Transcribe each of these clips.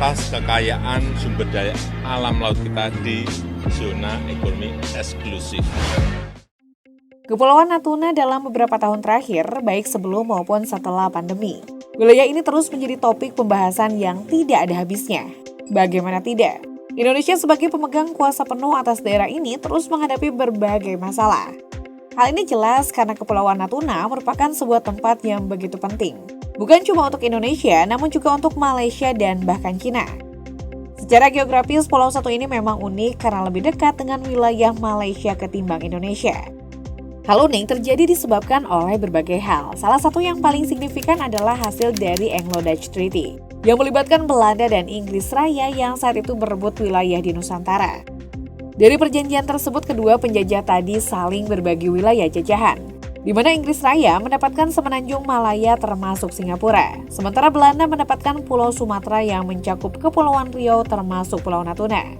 atas kekayaan sumber daya alam laut kita di zona ekonomi eksklusif. Kepulauan Natuna dalam beberapa tahun terakhir, baik sebelum maupun setelah pandemi, wilayah ini terus menjadi topik pembahasan yang tidak ada habisnya. Bagaimana tidak? Indonesia sebagai pemegang kuasa penuh atas daerah ini terus menghadapi berbagai masalah. Hal ini jelas karena Kepulauan Natuna merupakan sebuah tempat yang begitu penting. Bukan cuma untuk Indonesia, namun juga untuk Malaysia dan bahkan Cina. Secara geografis, pulau satu ini memang unik karena lebih dekat dengan wilayah Malaysia ketimbang Indonesia. Hal unik terjadi disebabkan oleh berbagai hal. Salah satu yang paling signifikan adalah hasil dari Anglo-Dutch Treaty, yang melibatkan Belanda dan Inggris Raya yang saat itu berebut wilayah di Nusantara. Dari perjanjian tersebut, kedua penjajah tadi saling berbagi wilayah jajahan, di mana Inggris Raya mendapatkan semenanjung Malaya termasuk Singapura, sementara Belanda mendapatkan Pulau Sumatera yang mencakup Kepulauan Riau termasuk Pulau Natuna.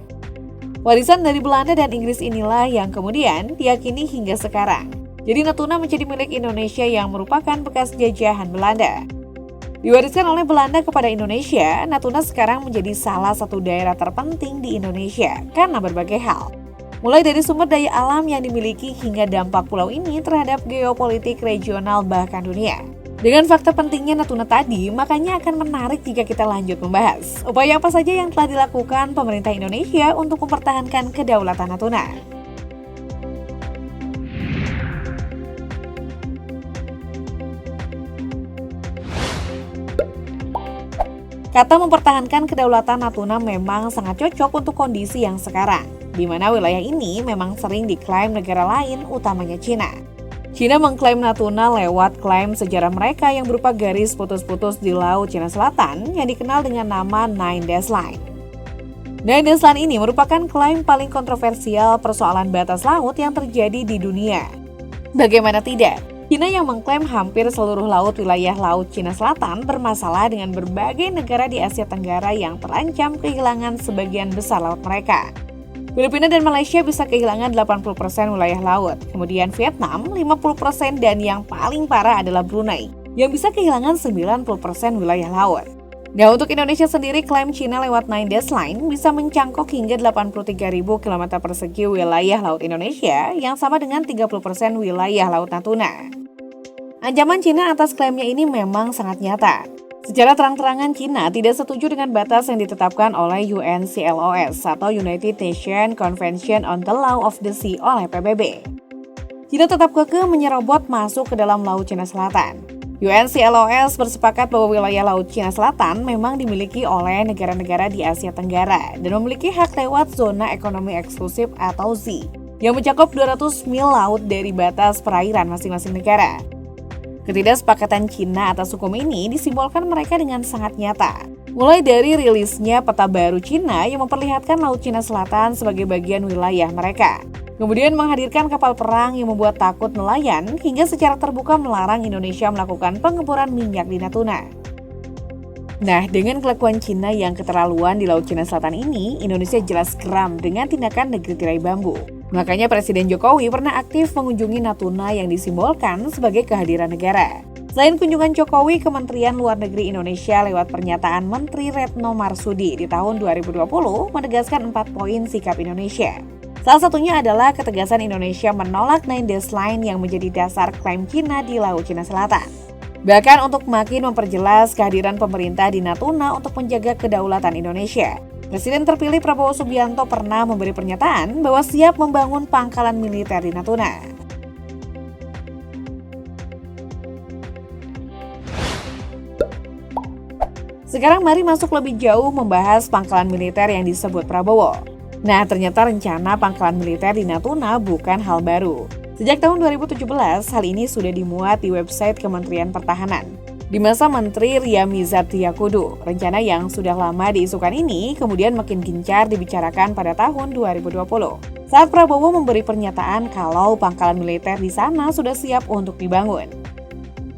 Warisan dari Belanda dan Inggris inilah yang kemudian diyakini hingga sekarang. Jadi Natuna menjadi milik Indonesia yang merupakan bekas jajahan Belanda. Diwariskan oleh Belanda kepada Indonesia, Natuna sekarang menjadi salah satu daerah terpenting di Indonesia karena berbagai hal. Mulai dari sumber daya alam yang dimiliki hingga dampak pulau ini terhadap geopolitik regional bahkan dunia. Dengan fakta pentingnya Natuna tadi, makanya akan menarik jika kita lanjut membahas upaya apa saja yang telah dilakukan pemerintah Indonesia untuk mempertahankan kedaulatan Natuna. Kata mempertahankan kedaulatan Natuna memang sangat cocok untuk kondisi yang sekarang, di mana wilayah ini memang sering diklaim negara lain, utamanya Cina. Cina mengklaim Natuna lewat klaim sejarah mereka yang berupa garis putus-putus di Laut Cina Selatan yang dikenal dengan nama Nine Dash Line. Nine Dash Line ini merupakan klaim paling kontroversial persoalan batas laut yang terjadi di dunia. Bagaimana tidak? Cina yang mengklaim hampir seluruh laut wilayah Laut Cina Selatan bermasalah dengan berbagai negara di Asia Tenggara yang terancam kehilangan sebagian besar laut mereka. Filipina dan Malaysia bisa kehilangan 80% wilayah laut, kemudian Vietnam 50% dan yang paling parah adalah Brunei yang bisa kehilangan 90% wilayah laut. Nah, untuk Indonesia sendiri, klaim Cina lewat Nine Dash Line bisa mencangkok hingga 83.000 km persegi wilayah laut Indonesia yang sama dengan 30% wilayah laut Natuna. Ancaman Cina atas klaimnya ini memang sangat nyata. Secara terang-terangan, Cina tidak setuju dengan batas yang ditetapkan oleh UNCLOS atau United Nations Convention on the Law of the Sea oleh PBB. Cina tetap kekeh menyerobot masuk ke dalam Laut Cina Selatan. UNCLOS bersepakat bahwa wilayah Laut Cina Selatan memang dimiliki oleh negara-negara di Asia Tenggara dan memiliki hak lewat zona ekonomi eksklusif atau ZEE yang mencakup 200 mil laut dari batas perairan masing-masing negara. Ketidaksepakatan Cina atas hukum ini disimbolkan mereka dengan sangat nyata. Mulai dari rilisnya peta baru Cina yang memperlihatkan Laut Cina Selatan sebagai bagian wilayah mereka. Kemudian menghadirkan kapal perang yang membuat takut nelayan hingga secara terbuka melarang Indonesia melakukan pengeboran minyak di Natuna. Nah, dengan kelakuan Cina yang keterlaluan di Laut Cina Selatan ini, Indonesia jelas geram dengan tindakan negeri tirai bambu. Makanya Presiden Jokowi pernah aktif mengunjungi Natuna yang disimbolkan sebagai kehadiran negara. Selain kunjungan Jokowi, Kementerian Luar Negeri Indonesia lewat pernyataan Menteri Retno Marsudi di tahun 2020 menegaskan 4 poin sikap Indonesia. Salah satunya adalah ketegasan Indonesia menolak Nine Dash Line yang menjadi dasar klaim Cina di Laut Cina Selatan. Bahkan untuk makin memperjelas kehadiran pemerintah di Natuna untuk menjaga kedaulatan Indonesia, Presiden terpilih Prabowo Subianto pernah memberi pernyataan bahwa siap membangun pangkalan militer di Natuna. Sekarang mari masuk lebih jauh membahas pangkalan militer yang disebut Prabowo. Nah, ternyata rencana pangkalan militer di Natuna bukan hal baru. Sejak tahun 2017, hal ini sudah dimuat di website Kementerian Pertahanan. Di masa Menteri Ria Mizar Triakudu, rencana yang sudah lama diisukan ini kemudian makin gencar dibicarakan pada tahun 2020. Saat Prabowo memberi pernyataan kalau pangkalan militer di sana sudah siap untuk dibangun.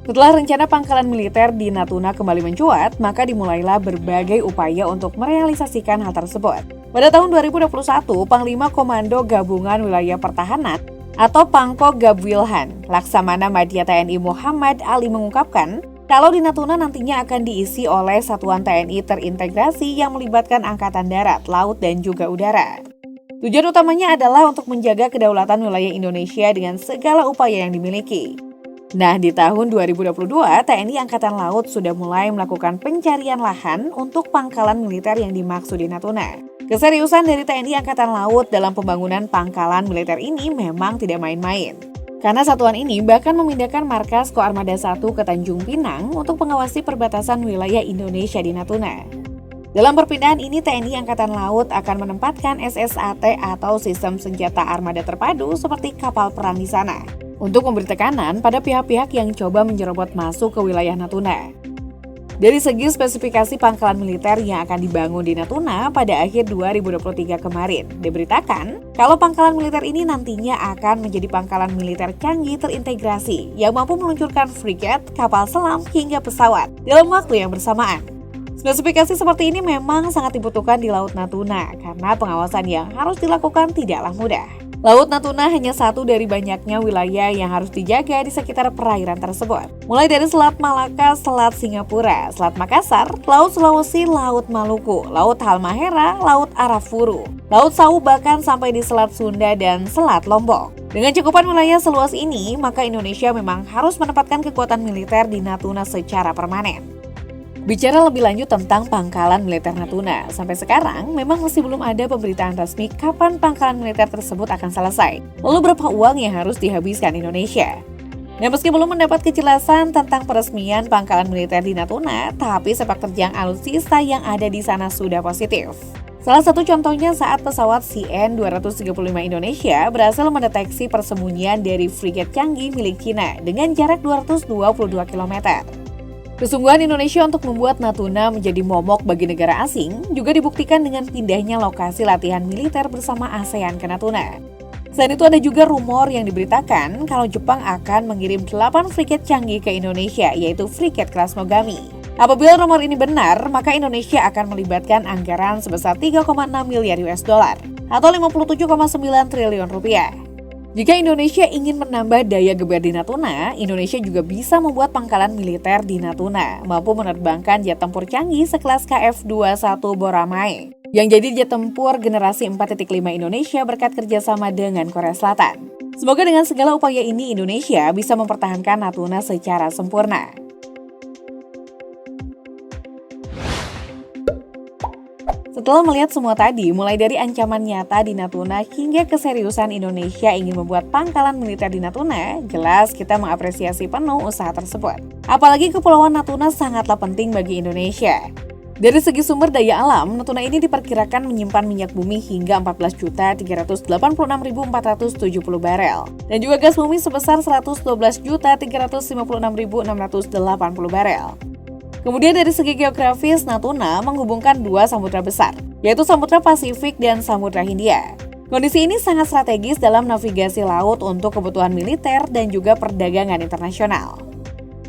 Setelah rencana pangkalan militer di Natuna kembali mencuat, maka dimulailah berbagai upaya untuk merealisasikan hal tersebut. Pada tahun 2021, Panglima Komando Gabungan Wilayah Pertahanan atau Pangko Gabwilhan, Laksamana Madya TNI Muhammad Ali mengungkapkan Kalau di Natuna nantinya akan diisi oleh satuan TNI terintegrasi yang melibatkan Angkatan Darat, Laut, dan juga Udara. Tujuan utamanya adalah untuk menjaga kedaulatan wilayah Indonesia dengan segala upaya yang dimiliki. Nah, di tahun 2022, TNI Angkatan Laut sudah mulai melakukan pencarian lahan untuk pangkalan militer yang dimaksud di Natuna. Keseriusan dari TNI Angkatan Laut dalam pembangunan pangkalan militer ini memang tidak main-main. Karena satuan ini bahkan memindahkan markas Koarmada 1 ke Tanjung Pinang untuk mengawasi perbatasan wilayah Indonesia di Natuna. Dalam perpindahan ini, TNI Angkatan Laut akan menempatkan SSAT atau Sistem Senjata Armada Terpadu seperti kapal perang di sana, untuk memberi tekanan pada pihak-pihak yang coba menjerobot masuk ke wilayah Natuna. Dari segi spesifikasi pangkalan militer yang akan dibangun di Natuna pada akhir 2023 kemarin, diberitakan kalau pangkalan militer ini nantinya akan menjadi pangkalan militer canggih terintegrasi yang mampu meluncurkan frigat, kapal selam, hingga pesawat dalam waktu yang bersamaan. Spesifikasi seperti ini memang sangat dibutuhkan di Laut Natuna karena pengawasan yang harus dilakukan tidaklah mudah. Laut Natuna hanya satu dari banyaknya wilayah yang harus dijaga di sekitar perairan tersebut. Mulai dari Selat Malaka, Selat Singapura, Selat Makassar, Laut Sulawesi, Laut Maluku, Laut Halmahera, Laut Arafuru, Laut Sau, bahkan sampai di Selat Sunda dan Selat Lombok. Dengan cakupan wilayah seluas ini, maka Indonesia memang harus menempatkan kekuatan militer di Natuna secara permanen. Bicara lebih lanjut tentang pangkalan militer Natuna, sampai sekarang memang masih belum ada pemberitaan resmi kapan pangkalan militer tersebut akan selesai. Lalu berapa uang yang harus dihabiskan Indonesia? Dan meski belum mendapat kejelasan tentang peresmian pangkalan militer di Natuna, tapi sepak terjang alutsista yang ada di sana sudah positif. Salah satu contohnya saat pesawat CN-235 Indonesia berhasil mendeteksi persembunyian dari frigat canggih milik Cina dengan jarak 222 km. Kesungguhan Indonesia untuk membuat Natuna menjadi momok bagi negara asing juga dibuktikan dengan pindahnya lokasi latihan militer bersama ASEAN ke Natuna. Selain itu ada juga rumor yang diberitakan kalau Jepang akan mengirim 8 frigat canggih ke Indonesia, yaitu frigat kelas Mogami. Apabila rumor ini benar, maka Indonesia akan melibatkan anggaran sebesar 3,6 miliar US dollar atau 57,9 triliun rupiah. Jika Indonesia ingin menambah daya geber di Natuna, Indonesia juga bisa membuat pangkalan militer di Natuna, mampu menerbangkan jet tempur canggih sekelas KF-21 Boramae, yang jadi jet tempur generasi 4.5 Indonesia berkat kerjasama dengan Korea Selatan. Semoga dengan segala upaya ini Indonesia bisa mempertahankan Natuna secara sempurna. Setelah melihat semua tadi, mulai dari ancaman nyata di Natuna hingga keseriusan Indonesia ingin membuat pangkalan militer di Natuna, jelas kita mengapresiasi penuh usaha tersebut. Apalagi Kepulauan Natuna sangatlah penting bagi Indonesia. Dari segi sumber daya alam, Natuna ini diperkirakan menyimpan minyak bumi hingga 14.386.470 barel, dan juga gas bumi sebesar 112.356.680 barel. Kemudian dari segi geografis, Natuna menghubungkan dua samudra besar, yaitu Samudra Pasifik dan Samudra Hindia. Kondisi ini sangat strategis dalam navigasi laut untuk kebutuhan militer dan juga perdagangan internasional.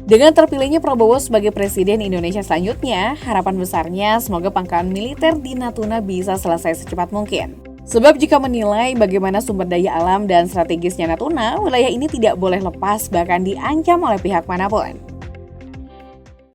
Dengan terpilihnya Prabowo sebagai Presiden Indonesia selanjutnya, harapan besarnya semoga pangkalan militer di Natuna bisa selesai secepat mungkin. Sebab jika menilai bagaimana sumber daya alam dan strategisnya Natuna, wilayah ini tidak boleh lepas bahkan diancam oleh pihak manapun.